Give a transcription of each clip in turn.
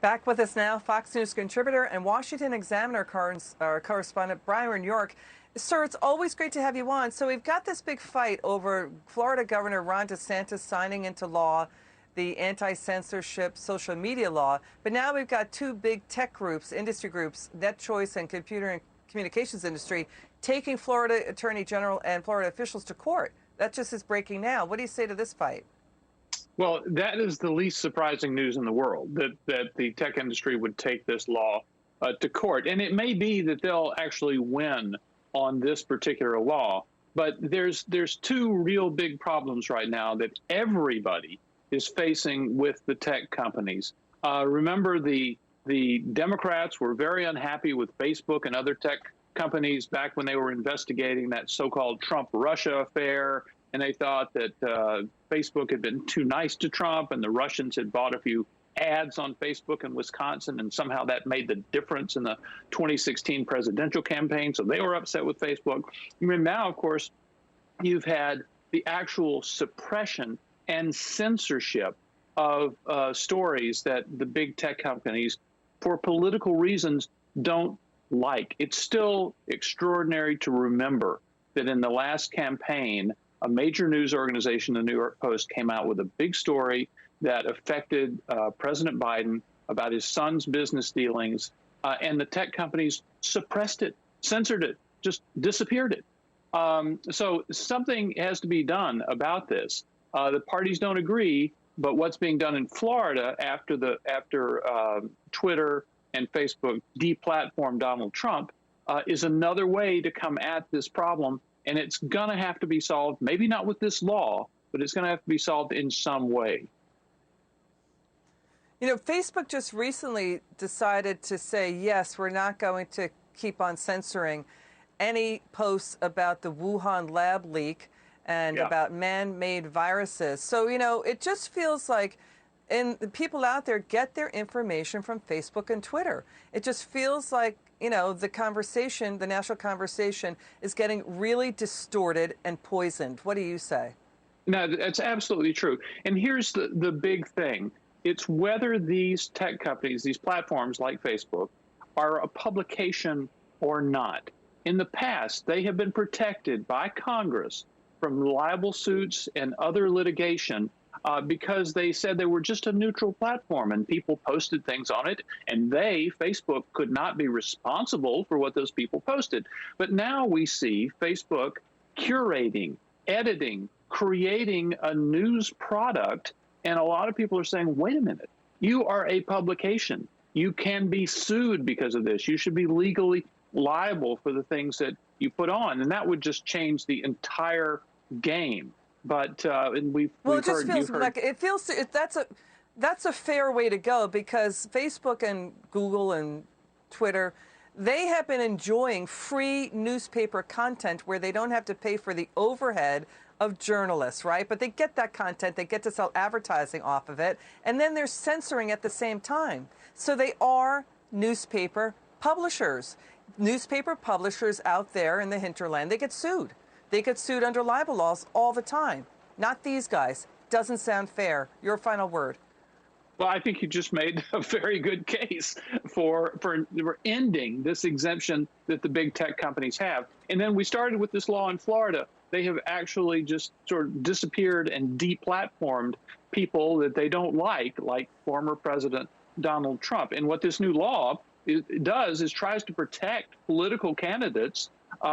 Back with us now, Fox News contributor and Washington Examiner correspondent Byron York. Sir, it's always great to have you on. So we've got this big fight over Florida Governor Ron DeSantis signing into law the anti-censorship social media law. But now we've got two big tech groups, industry groups, NetChoice and Computer and Communications Industry, taking Florida Attorney General and Florida officials to court. That just is breaking now. What do you say to this fight? Well, that is the least surprising news in the world, that the tech industry would take this law to court. And it may be that they'll actually win on this particular law. But there's two real big problems right now that everybody is facing with the tech companies. Remember, the Democrats were very unhappy with Facebook and other tech companies back when they were investigating that so-called Trump-Russia affair. And they thought that Facebook had been too nice to Trump, and the Russians had bought a few ads on Facebook in Wisconsin, and somehow that made the difference in the 2016 presidential campaign. So they were upset with Facebook. And now, of course, you've had the actual suppression and censorship of stories that the big tech companies, for political reasons, don't like. It's still extraordinary to remember that in the last campaign, a major news organization, the New York Post, came out with a big story that affected President Biden about his son's business dealings, and the tech companies suppressed it, censored it, just disappeared it. So something has to be done about this. The parties don't agree, but what's being done in Florida after Twitter and Facebook deplatformed Donald Trump is another way to come at this problem. And it's going to have to be solved, maybe not with this law, but it's going to have to be solved in some way. You know, Facebook just recently decided to say, yes, we're not going to keep on censoring any posts about the Wuhan lab leak and about man-made viruses. So, you know, it just feels like the people out there get their information from Facebook and Twitter. It just feels like, you know, the conversation, the national conversation, is getting really distorted and poisoned. What do you say? No, that's absolutely true. And here's the big thing. It's whether these tech companies, these platforms like Facebook, are a publication or not. In the past, they have been protected by Congress from libel suits and other litigation because they said they were just a neutral platform and people posted things on it, and Facebook, could not be responsible for what those people posted. But now we see Facebook curating, editing, creating a news product, and a lot of people are saying, wait a minute, you are a publication. You can be sued because of this. You should be legally liable for the things that you put on, and that would just change the entire game. But and we've it just heard, feels like that's a fair way to go, because Facebook and Google and Twitter, they have been enjoying free newspaper content where they don't have to pay for the overhead of journalists, right? But they get that content, they get to sell advertising off of it, and then they're censoring at the same time. So they are newspaper publishers. Newspaper publishers out there in the hinterland, they get sued. They get sued under libel laws all the time. Not these guys. Doesn't sound fair. Your final word. Well, I think you just made a very good case for ending this exemption that the big tech companies have. And then we started with this law in Florida. They have actually just sort of disappeared and deplatformed people that they don't like former President Donald Trump. And what this new law does is tries to protect political candidates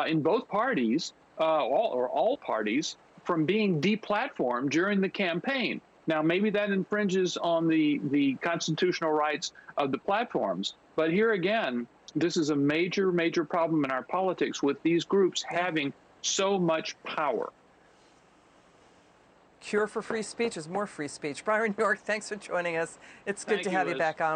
in both parties, all parties, from being deplatformed during the campaign. Now, maybe that infringes on the constitutional rights of the platforms. But here again, this is a major, major problem in our politics with these groups having so much power. Cure for free speech is more free speech. Byron York, thanks for joining us. It's good to have you back on.